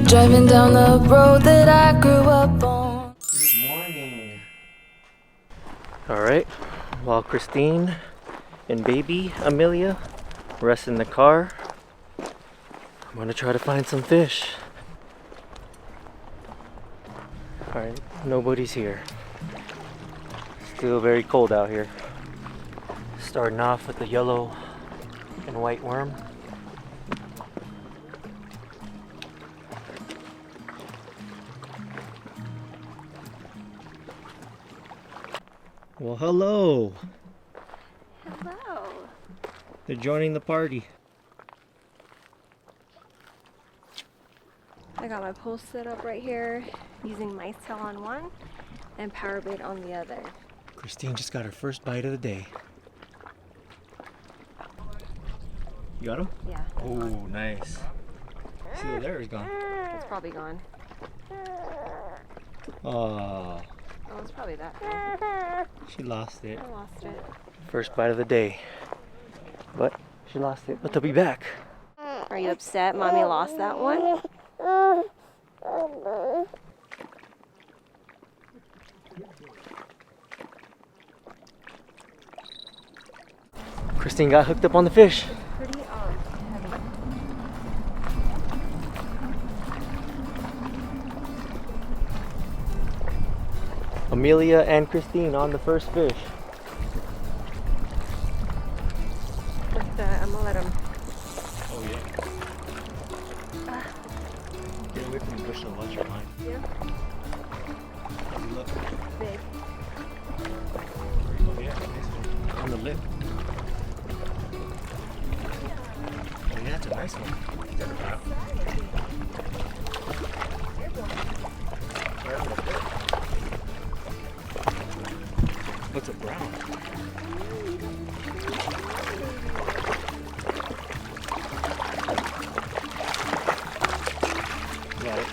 Driving down the road that I grew up on. Good morning. Alright, while Christine and baby Amelia rest in the car, I'm gonna try to find some fish. Alright, nobody's here. Still very cold out here. Starting off with the yellow and white worm. Well, hello. Hello. They're joining the party. I got my pole set up right here using mice tail on one and power bait on the other. Christine just got her first bite of the day. You got him? Yeah. Oh, nice. See, there he's gone. It's probably gone. Oh, Oh, it's probably that guy. she lost it. I lost it. First bite of the day. But she lost it. But they'll be back. Are you upset Mommy lost that one? Christine got hooked up on the fish. Pretty heavy. Amelia and Christine on the first fish. I'm gonna let him. Oh yeah. Get away from the bush so much, your line. Yeah. Look. Big. Oh yeah, nice one. On the lip. Oh yeah, that's a nice one. Is that a brown? Right on the lip. What's a brown? Got it.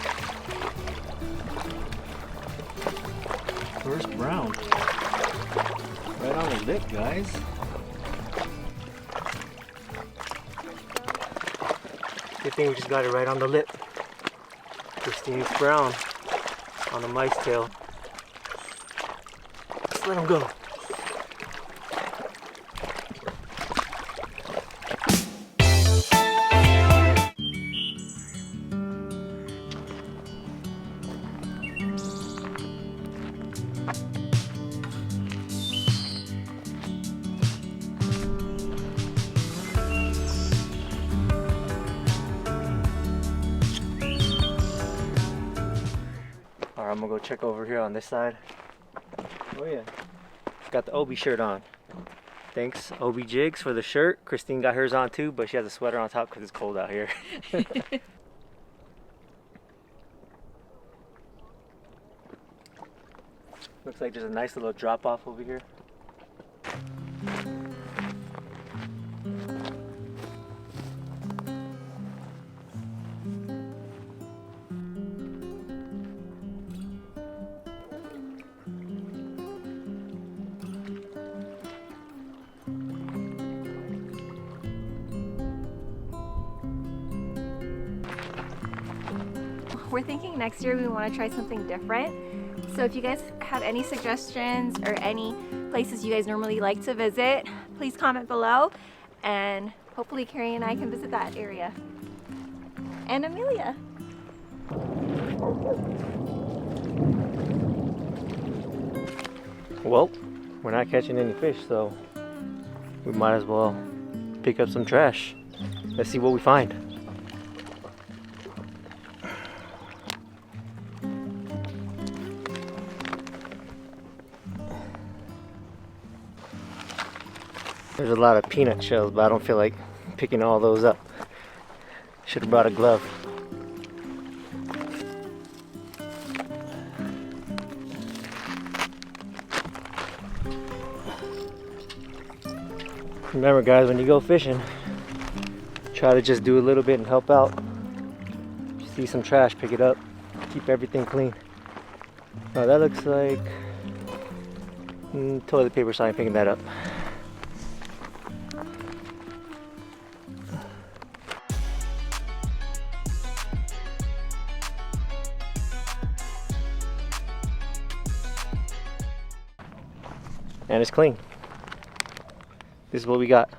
First brown. Right on the lip, guys. Good thing we just got it right on the lip. Christine's brown on the mice tail. Let's let him go. Alright, I'm gonna go check over here on this side. Oh yeah. Got the Obi shirt on. Thanks Obi Jigs for the shirt. Christine got hers on too, but she has a sweater on top because it's cold out here. Looks like there's a nice little drop off over here. We're thinking next year we want to try something different. So if you guys have any suggestions or any places you guys normally like to visit, please comment below and hopefully Carrie and I can visit that area. And Amelia. Well, we're not catching any fish, so we might as well pick up some trash. Let's see what we find. There's a lot of peanut shells, but I don't feel like picking all those up. Should have brought a glove. Remember guys, when you go fishing, try to just do a little bit and help out. If you see some trash, pick it up. Keep everything clean. Oh, that looks like toilet paper, so I'm picking that up. And it's clean. This is what we got.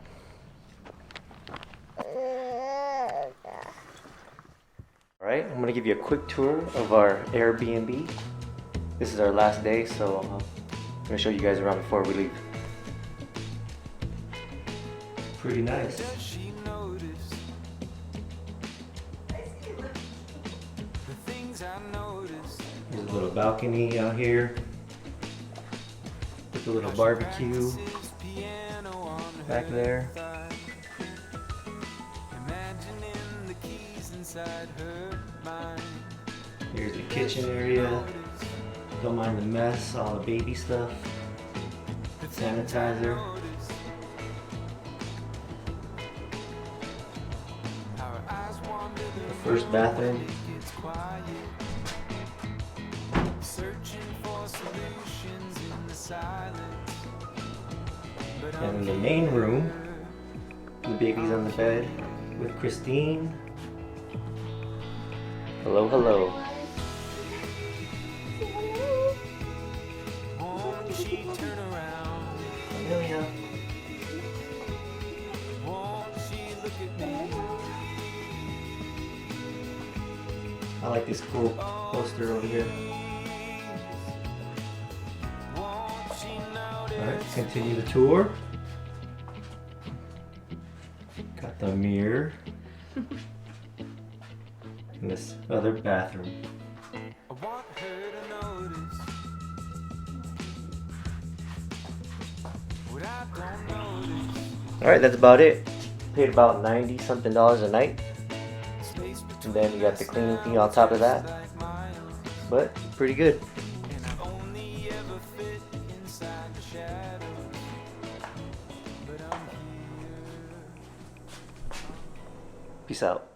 Alright, I'm gonna give you a quick tour of our Airbnb. This is our last day, so I'm gonna show you guys around before we leave. Pretty nice. There's a little balcony out here with a little barbecue back there. Here's the kitchen area. Don't mind the mess, all the baby stuff. Sanitizer. The first bathroom. And in the main room, the baby's on the bed with Christine. Hello, hello. Amelia. I like this cool poster over here. Alright, continue the tour. Got the mirror. And this other bathroom. Alright, that's about it. Paid about $90 something a night. And then you got the cleaning fee on top of that. But pretty good. Peace out.